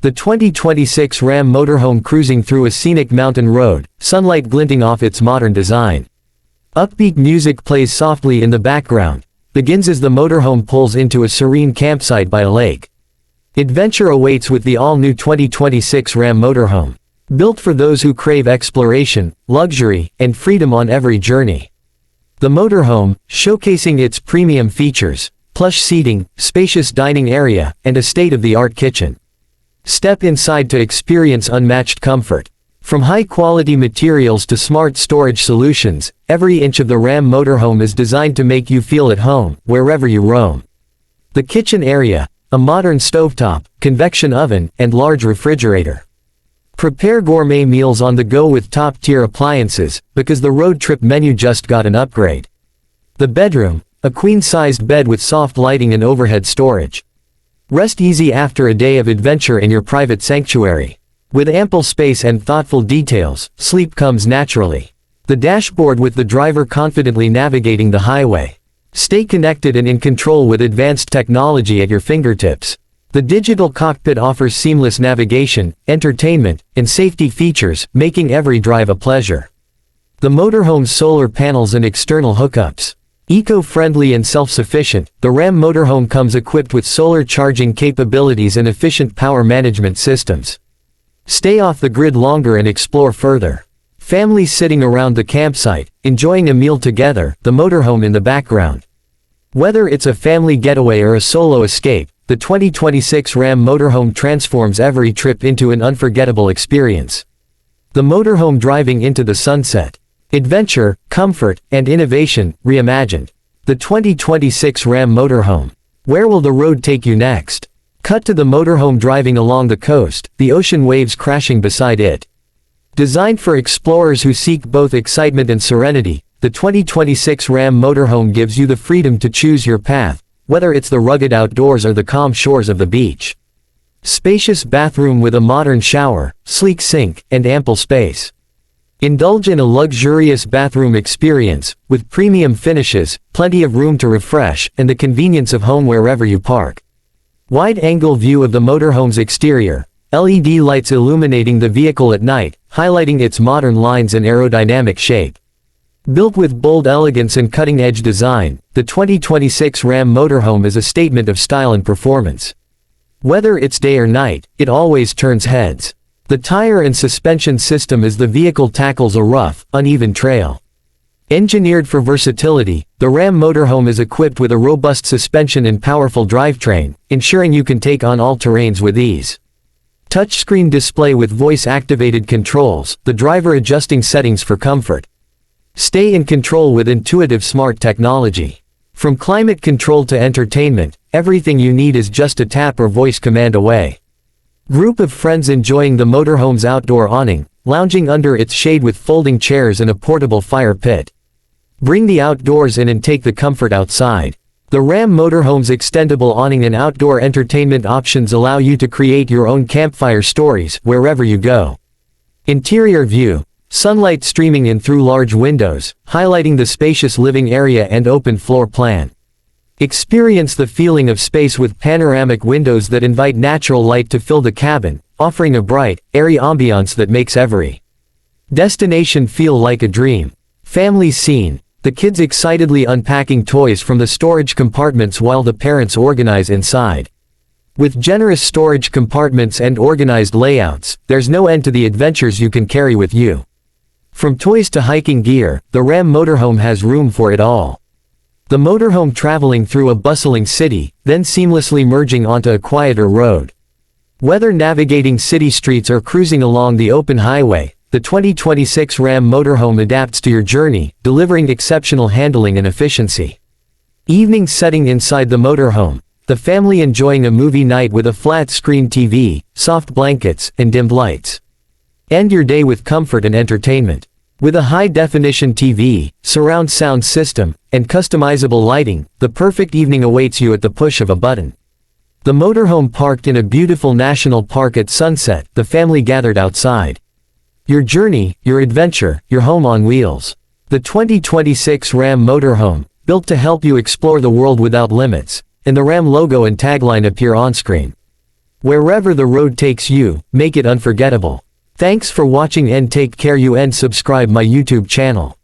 The 2026 Ram Motorhome cruising through a scenic mountain road, sunlight glinting off its modern design. Upbeat music plays softly in the background, begins as the motorhome pulls into a serene campsite by a lake. Adventure awaits with the all-new 2026 Ram Motorhome. Built for those who crave exploration, luxury, and freedom on every journey. The motorhome, showcasing its premium features, plush seating, spacious dining area, and a state-of-the-art kitchen. Step inside to experience unmatched comfort. From high-quality materials to smart storage solutions, every inch of the Ram Motorhome is designed to make you feel at home, wherever you roam. The kitchen area, a modern stovetop, convection oven, and large refrigerator. Prepare gourmet meals on the go with top-tier appliances, because the road trip menu just got an upgrade. The bedroom, a queen-sized bed with soft lighting and overhead storage. Rest easy after a day of adventure in your private sanctuary. With ample space and thoughtful details, sleep comes naturally. The dashboard with the driver confidently navigating the highway. Stay connected and in control with advanced technology at your fingertips. The digital cockpit offers seamless navigation, entertainment, and safety features, making every drive a pleasure. The motorhome's solar panels and external hookups. Eco-friendly and self-sufficient, the Ram Motorhome comes equipped with solar charging capabilities and efficient power management systems. Stay off the grid longer and explore further. Families sitting around the campsite, enjoying a meal together, the motorhome in the background. Whether it's a family getaway or a solo escape, the 2026 Ram Motorhome transforms every trip into an unforgettable experience. The motorhome driving into the sunset. Adventure, comfort, and innovation, reimagined. The 2026 Ram Motorhome. Where will the road take you next? Cut to the motorhome driving along the coast, the ocean waves crashing beside it. Designed for explorers who seek both excitement and serenity, the 2026 Ram Motorhome gives you the freedom to choose your path, whether it's the rugged outdoors or the calm shores of the beach. Spacious bathroom with a modern shower, sleek sink, and ample space. Indulge in a luxurious bathroom experience, with premium finishes, plenty of room to refresh, and the convenience of home wherever you park. Wide-angle view of the motorhome's exterior, LED lights illuminating the vehicle at night, highlighting its modern lines and aerodynamic shape. Built with bold elegance and cutting-edge design, the 2026 Ram Motorhome is a statement of style and performance. Whether it's day or night, it always turns heads. The tire and suspension system as the vehicle tackles a rough, uneven trail. Engineered for versatility, the Ram Motorhome is equipped with a robust suspension and powerful drivetrain, ensuring you can take on all terrains with ease. Touchscreen display with voice-activated controls, the driver adjusting settings for comfort. Stay in control with intuitive smart technology. From climate control to entertainment, everything you need is just a tap or voice command away. Group of friends enjoying the motorhome's outdoor awning, lounging under its shade with folding chairs and a portable fire pit. Bring the outdoors in and take the comfort outside. The Ram Motorhome's extendable awning and outdoor entertainment options allow you to create your own campfire stories wherever you go. Interior view. Sunlight streaming in through large windows, highlighting the spacious living area and open floor plan. Experience the feeling of space with panoramic windows that invite natural light to fill the cabin, offering a bright, airy ambiance that makes every destination feel like a dream. Family scene. The kids excitedly unpacking toys from the storage compartments while the parents organize inside. With generous storage compartments and organized layouts, there's no end to the adventures you can carry with you. From toys to hiking gear, the Ram Motorhome has room for it all. The motorhome traveling through a bustling city, then seamlessly merging onto a quieter road. Whether navigating city streets or cruising along the open highway, the 2026 Ram Motorhome adapts to your journey, delivering exceptional handling and efficiency. Evening setting inside the motorhome, the family enjoying a movie night with a flat-screen TV, soft blankets, and dimmed lights. End your day with comfort and entertainment. With a high-definition TV, surround sound system, and customizable lighting, the perfect evening awaits you at the push of a button. The motorhome parked in a beautiful national park at sunset, the family gathered outside. Your journey, your adventure, your home on wheels. The 2026 Ram Motorhome, built to help you explore the world without limits, and the Ram logo and tagline appear on screen. Wherever the road takes you, make it unforgettable. Thanks for watching and take care you and subscribe my YouTube channel.